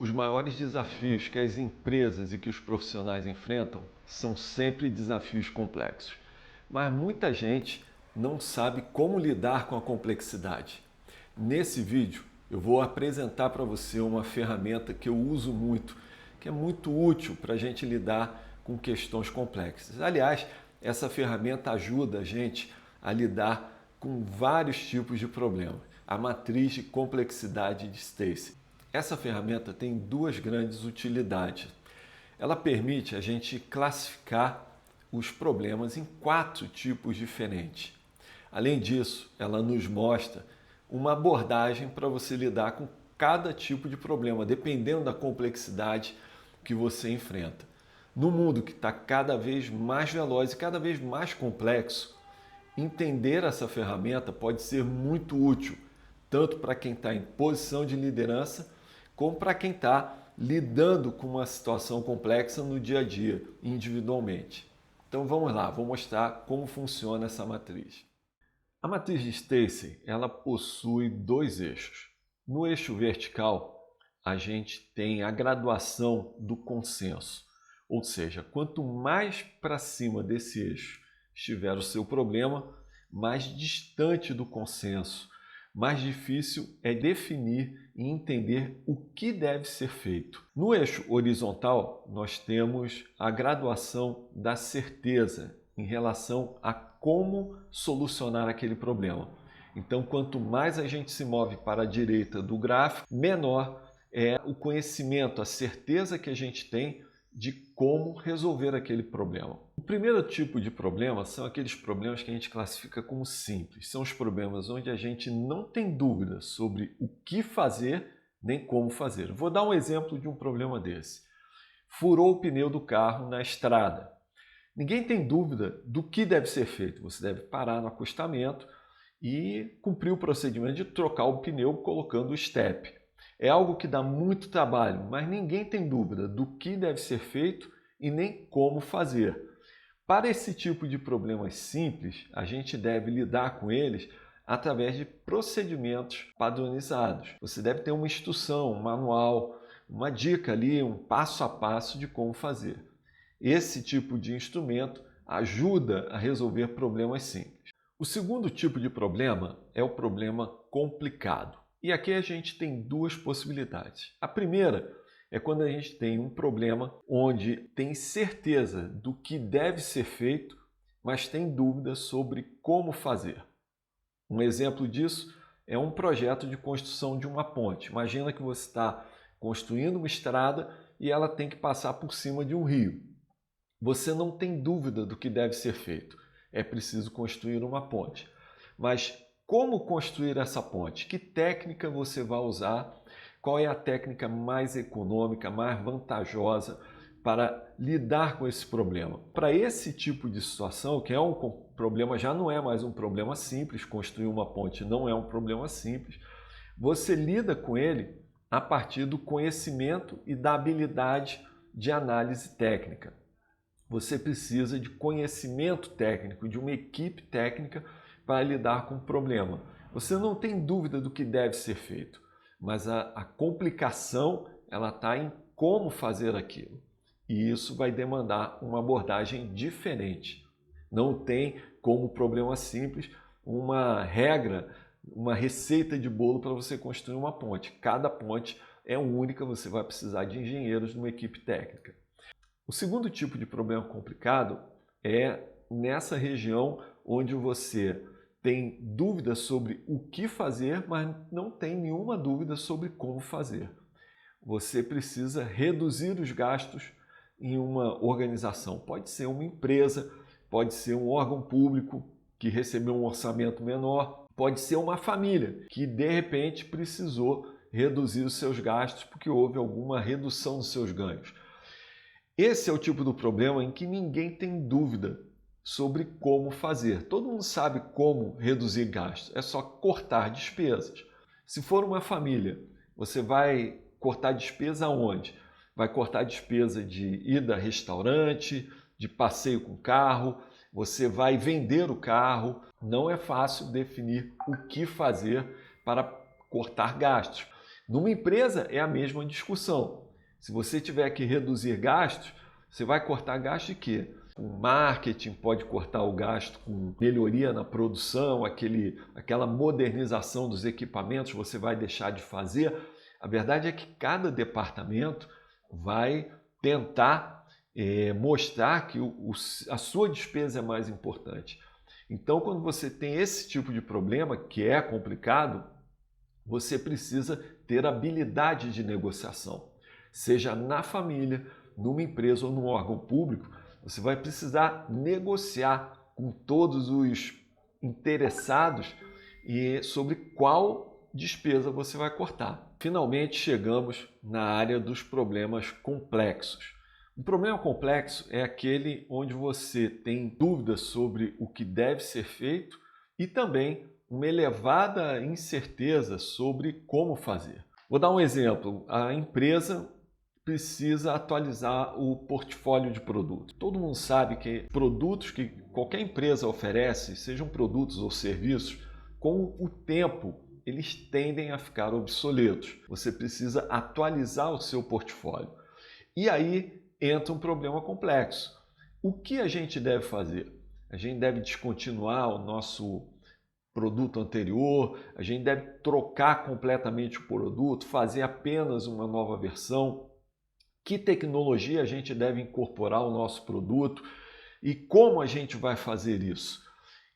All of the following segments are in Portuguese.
Os maiores desafios que as empresas e que os profissionais enfrentam são sempre desafios complexos. Mas muita gente não sabe como lidar com a complexidade. Nesse vídeo eu vou apresentar para você uma ferramenta que eu uso muito, que é muito útil para a gente lidar com questões complexas. Aliás, essa ferramenta ajuda a gente a lidar com vários tipos de problemas. A matriz de complexidade de Stacey. Essa ferramenta tem duas grandes utilidades. Ela permite a gente classificar os problemas em 4 tipos diferentes. Além disso, ela nos mostra uma abordagem para você lidar com cada tipo de problema, dependendo da complexidade que você enfrenta. No mundo que está cada vez mais veloz e cada vez mais complexo, entender essa ferramenta pode ser muito útil, tanto para quem está em posição de liderança, como para quem está lidando com uma situação complexa no dia a dia, individualmente. Então vamos lá, vou mostrar como funciona essa matriz. A matriz de Stacey, ela possui 2 eixos. No eixo vertical, a gente tem a graduação do consenso, ou seja, quanto mais para cima desse eixo estiver o seu problema, mais distante do consenso, mais difícil é definir e entender o que deve ser feito. No eixo horizontal, nós temos a graduação da certeza em relação a como solucionar aquele problema. Então, quanto mais a gente se move para a direita do gráfico, menor é o conhecimento, a certeza que a gente tem de como resolver aquele problema. O primeiro tipo de problema são aqueles problemas que a gente classifica como simples. São os problemas onde a gente não tem dúvida sobre o que fazer nem como fazer. Vou dar um exemplo de um problema desse. Furou o pneu do carro na estrada. Ninguém tem dúvida do que deve ser feito. Você deve parar no acostamento e cumprir o procedimento de trocar o pneu colocando o step. É algo que dá muito trabalho, mas ninguém tem dúvida do que deve ser feito e nem como fazer. Para esse tipo de problemas simples, a gente deve lidar com eles através de procedimentos padronizados. Você deve ter uma instrução, um manual, uma dica ali, um passo a passo de como fazer. Esse tipo de instrumento ajuda a resolver problemas simples. O segundo tipo de problema é o problema complicado. E aqui a gente tem 2 possibilidades. A primeira é quando a gente tem um problema onde tem certeza do que deve ser feito, mas tem dúvidas sobre como fazer. Um exemplo disso é um projeto de construção de uma ponte. Imagina que você está construindo uma estrada e ela tem que passar por cima de um rio. Você não tem dúvida do que deve ser feito. É preciso construir uma ponte. Mas como construir essa ponte? Que técnica você vai usar? Qual é a técnica mais econômica, mais vantajosa para lidar com esse problema? Para esse tipo de situação, que é um problema, já não é mais um problema simples, construir uma ponte não é um problema simples, você lida com ele a partir do conhecimento e da habilidade de análise técnica. Você precisa de conhecimento técnico, de uma equipe técnica para lidar com o problema. Você não tem dúvida do que deve ser feito, mas a complicação ela está em como fazer aquilo. E isso vai demandar uma abordagem diferente. Não tem como problema simples uma regra, uma receita de bolo para você construir uma ponte. Cada ponte é única, você vai precisar de engenheiros numa equipe técnica. O segundo tipo de problema complicado é nessa região onde você tem dúvidas sobre o que fazer, mas não tem nenhuma dúvida sobre como fazer. Você precisa reduzir os gastos em uma organização. Pode ser uma empresa, pode ser um órgão público que recebeu um orçamento menor, pode ser uma família que de repente precisou reduzir os seus gastos porque houve alguma redução dos seus ganhos. Esse é o tipo do problema em que ninguém tem dúvida sobre como fazer. Todo mundo sabe como reduzir gastos, é só cortar despesas. Se for uma família, você vai cortar despesa onde? Vai cortar despesa de ida a restaurante, de passeio com carro, você vai vender o carro. Não é fácil definir o que fazer para cortar gastos. Numa empresa é a mesma discussão. Se você tiver que reduzir gastos, você vai cortar gasto de quê? O marketing pode cortar o gasto com melhoria na produção, aquela modernização dos equipamentos você vai deixar de fazer. A verdade é que cada departamento vai tentar mostrar que a sua despesa é mais importante. Então, quando você tem esse tipo de problema, que é complicado, você precisa ter habilidade de negociação. Seja na família, numa empresa ou num órgão público, você vai precisar negociar com todos os interessados sobre qual despesa você vai cortar. Finalmente chegamos na área dos problemas complexos. Um problema complexo é aquele onde você tem dúvidas sobre o que deve ser feito e também uma elevada incerteza sobre como fazer. Vou dar um exemplo. A empresa precisa atualizar o portfólio de produtos. Todo mundo sabe que produtos que qualquer empresa oferece, sejam produtos ou serviços, com o tempo eles tendem a ficar obsoletos. Você precisa atualizar o seu portfólio. E aí entra um problema complexo. O que a gente deve fazer? A gente deve descontinuar o nosso produto anterior, a gente deve trocar completamente o produto, fazer apenas uma nova versão. Que tecnologia a gente deve incorporar ao nosso produto e como a gente vai fazer isso?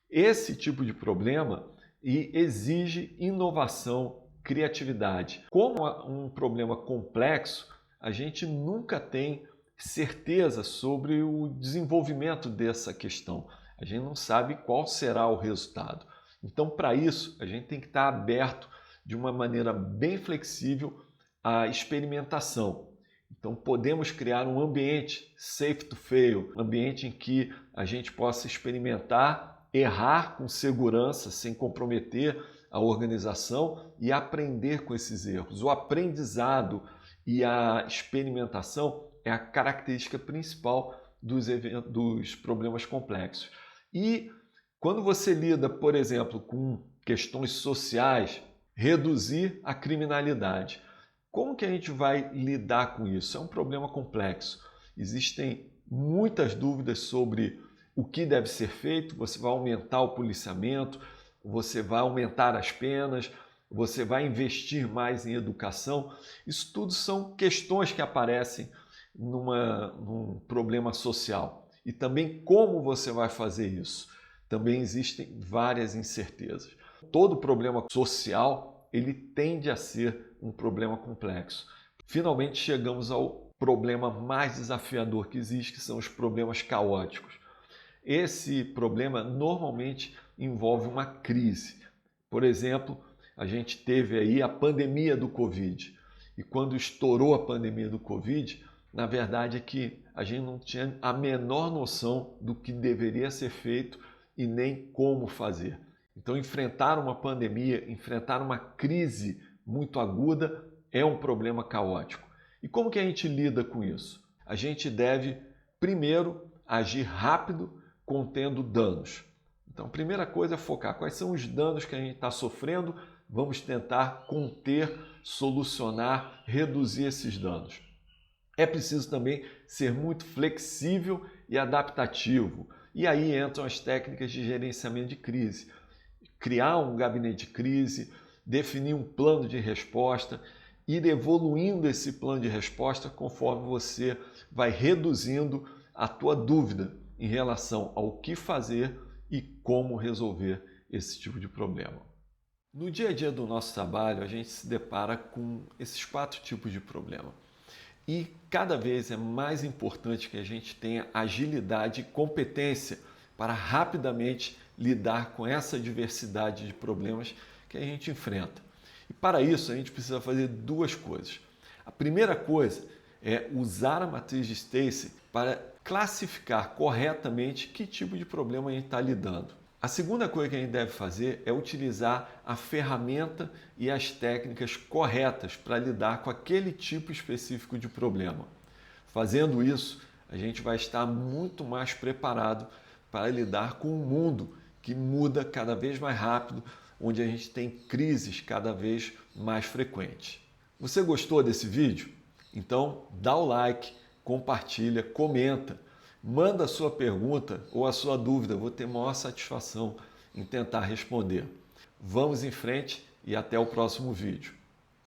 Esse tipo de problema exige inovação, criatividade. Como um problema complexo, a gente nunca tem certeza sobre o desenvolvimento dessa questão. A gente não sabe qual será o resultado. Então, para isso, a gente tem que estar aberto de uma maneira bem flexível à experimentação. Então, podemos criar um ambiente safe to fail, um ambiente em que a gente possa experimentar, errar com segurança, sem comprometer a organização e aprender com esses erros. O aprendizado e a experimentação é a característica principal dos problemas complexos. E quando você lida, por exemplo, com questões sociais, reduzir a criminalidade. Como que a gente vai lidar com isso? É um problema complexo. Existem muitas dúvidas sobre o que deve ser feito. Você vai aumentar o policiamento, você vai aumentar as penas, você vai investir mais em educação. Isso tudo são questões que aparecem num problema social. E também como você vai fazer isso. Também existem várias incertezas. Todo problema social ele tende a ser um problema complexo. Finalmente chegamos ao problema mais desafiador que existe, que são os problemas caóticos. Esse problema normalmente envolve uma crise. Por exemplo, a gente teve aí a pandemia do Covid. E quando estourou a pandemia do Covid, na verdade é que a gente não tinha a menor noção do que deveria ser feito e nem como fazer. Então, enfrentar uma pandemia, enfrentar uma crise muito aguda é um problema caótico. E como que a gente lida com isso? A gente deve, primeiro, agir rápido, contendo danos. Então, a primeira coisa é focar quais são os danos que a gente está sofrendo, vamos tentar conter, solucionar, reduzir esses danos. É preciso também ser muito flexível e adaptativo. E aí entram as técnicas de gerenciamento de crise. Criar um gabinete de crise, definir um plano de resposta, ir evoluindo esse plano de resposta conforme você vai reduzindo a tua dúvida em relação ao que fazer e como resolver esse tipo de problema. No dia a dia do nosso trabalho, a gente se depara com esses 4 tipos de problema. E cada vez é mais importante que a gente tenha agilidade e competência para rapidamente lidar com essa diversidade de problemas que a gente enfrenta. E para isso a gente precisa fazer 2 coisas. A primeira coisa é usar a matriz de Stacey para classificar corretamente que tipo de problema a gente está lidando. A segunda coisa que a gente deve fazer é utilizar a ferramenta e as técnicas corretas para lidar com aquele tipo específico de problema. Fazendo isso, a gente vai estar muito mais preparado para lidar com um mundo que muda cada vez mais rápido, onde a gente tem crises cada vez mais frequentes. Você gostou desse vídeo? Então dá o like, compartilha, comenta, manda a sua pergunta ou a sua dúvida, vou ter maior satisfação em tentar responder. Vamos em frente e até o próximo vídeo.